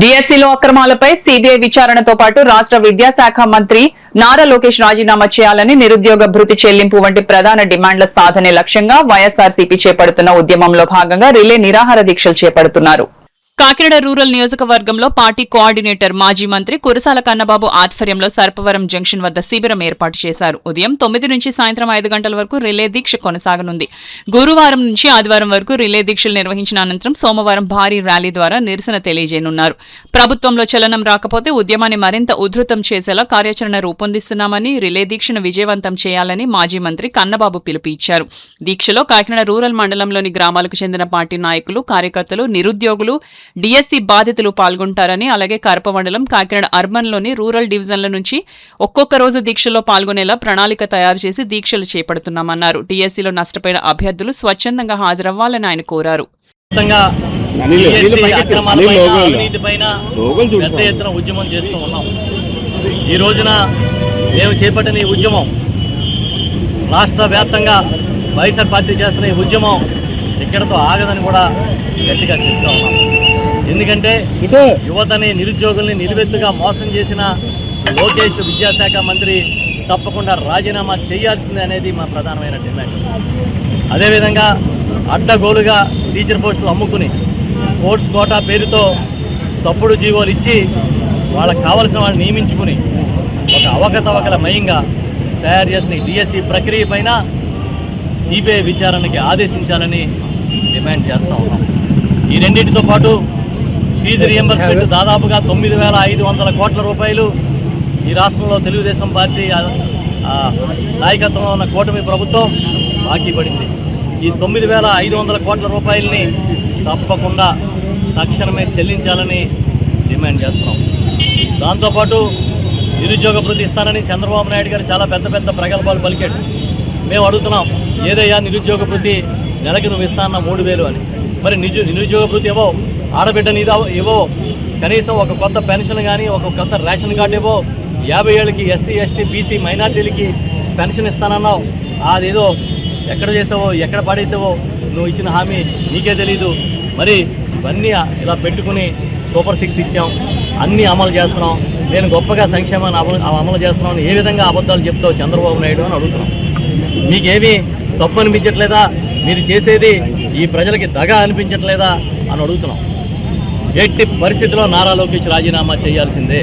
డిఎస్సీలో అక్రమాలపై CBI విచారణతో పాటు రాష్ట్ర విద్యాశాఖ మంత్రి నారా లోకేష్ రాజీనామా చేయాలని నిరుద్యోగ భృతి చెల్లింపు వంటి ప్రధాన డిమాండ్ల సాధనే లక్ష్యంగా వైఎస్ఆర్సీపీ చేపడుతున్న ఉద్యమంలో భాగంగా రిలే నిరాహార దీక్షలు చేపడుతున్నారు. కాకినాడ రూరల్ నియోజకవర్గంలో పార్టీ కోఆర్డినేటర్ మాజీ మంత్రి కురసాల కన్నబాబు ఆధ్వర్యంలో సర్పవరం జంక్షన్ వద్ద శిబిరం ఏర్పాటు చేశారు. ఉదయం 9 నుంచి సాయంత్రం 5 గంటల వరకు రిలే దీక్ష కొనసాగనుంది. గురువారం నుంచి ఆదివారం వరకు రిలే దీక్షలు నిర్వహించిన అనంతరం సోమవారం భారీ ర్యాలీ ద్వారా నిరసన తెలియజేయనున్నారు. ప్రభుత్వంలో చలనం రాకపోతే ఉద్యమాన్ని మరింత ఉధృతం చేసేలా కార్యాచరణ రూపొందిస్తున్నామని, రిలే దీక్షను విజయవంతం చేయాలని మాజీ మంత్రి కన్నబాబు పిలుపు ఇచ్చారు. దీక్షలో కాకినాడ రూరల్ మండలంలోని గ్రామాలకు చెందిన పార్టీ నాయకులు, కార్యకర్తలు, నిరుద్యోగులు, డిఎస్సీ బాధితులు పాల్గొంటారని, అలాగే కరప మండలం, కాకినాడ అర్బన్లోని రూరల్ డివిజన్ల నుంచి ఒక్కొక్క రోజు దీక్షలో పాల్గొనేలా ప్రణాళిక తయారు చేసి దీక్షలు చేపడుతున్నామన్నారు. డిఎస్సీలో నష్టపోయిన అభ్యర్థులు స్వచ్ఛందంగా హాజరవ్వాలని ఆయన కోరారు. ఉద్యమం చేస్తూ ఉన్నాం. ఈ రోజున మేము చేపట్టిన ఈ ఉద్యమం రాష్ట్ర వ్యాప్తంగా వైఎస్ఆర్ పార్టీ చేస్తున్న ఈ ఉద్యమం ఇక్కడతో ఆగదని కూడా గట్టిగా చెప్తా ఉన్నాం. ఎందుకంటే యువతని, నిరుద్యోగుల్ని నిలువెత్తుగా మోసం చేసిన లోకేష్ విద్యాశాఖ మంత్రి తప్పకుండా రాజీనామా చేయాల్సిందే అనేది మా ప్రధానమైన డిమాండ్. అదేవిధంగా అడ్డగోలుగా టీచర్ పోస్టులు అమ్ముకుని స్పోర్ట్స్ కోటా పేరుతో తప్పుడు జీవోలు ఇచ్చి వాళ్ళకి కావలసిన వాళ్ళని నియమించుకుని ఒక అవకతవకల మయంగా తయారు చేసిన డిఎస్సీ ప్రక్రియ పైన సిబిఐ విచారణకి ఆదేశించాలని డిమాండ్ చేస్తూ ఉన్నాం. ఈ రెండింటితో పాటు ఫీజు రియంబర్స్మెంట్ దాదాపుగా 9,500 కోట్ల రూపాయలు ఈ రాష్ట్రంలో తెలుగుదేశం పార్టీ నాయకత్వంలో ఉన్న కూటమి ప్రభుత్వం బాకీ పడింది. ఈ 9,500 కోట్ల రూపాయలని తప్పకుండా తక్షణమే చెల్లించాలని డిమాండ్ చేస్తున్నాం. దాంతోపాటు నిరుద్యోగ భృతి ఇస్తానని చంద్రబాబు నాయుడు గారు చాలా పెద్ద పెద్ద ప్రగల్భాలు పలికాడు. మేము అడుగుతున్నాం, ఏదయ్యా నిరుద్యోగ భృతి నెలకి నువ్వు ఇస్తానన్న 3,000 అని. మరి నిరుద్యోగ భృతి ఇవ్వో, ఆడబిడ్డని ఇవ్వో, కనీసం ఒక కొత్త పెన్షన్ కానీ, ఒక కొత్త రేషన్ కార్డు ఇవ్వో, 50 ఏళ్ళకి ఎస్సీ, ఎస్టీ, బీసీ, మైనార్టీలకి పెన్షన్ ఇస్తానన్నావు. అదేదో ఎక్కడ చేసావో, ఎక్కడ పడేసావో, నువ్వు ఇచ్చిన హామీ నీకే తెలీదు. మరి ఇవన్నీ ఇలా పెట్టుకుని సూపర్ 6 ఇచ్చాం, అన్నీ అమలు చేస్తున్నాం, నేను గొప్పగా సంక్షేమాన్ని అమలు చేస్తున్నాను, ఏ విధంగా అబద్ధాలు చెప్తావు చంద్రబాబు నాయుడు అని అడుగుతున్నాం. మీకేమీ తప్పు అనిపించట్లేదా? మీరు చేసేది ఈ ప్రజలకి దగా అనిపించట్లేదా అని అడుగుతున్నాం. ఎట్టి పరిస్థితిలో నారా లోకేష్ రాజీనామా చేయాల్సిందే.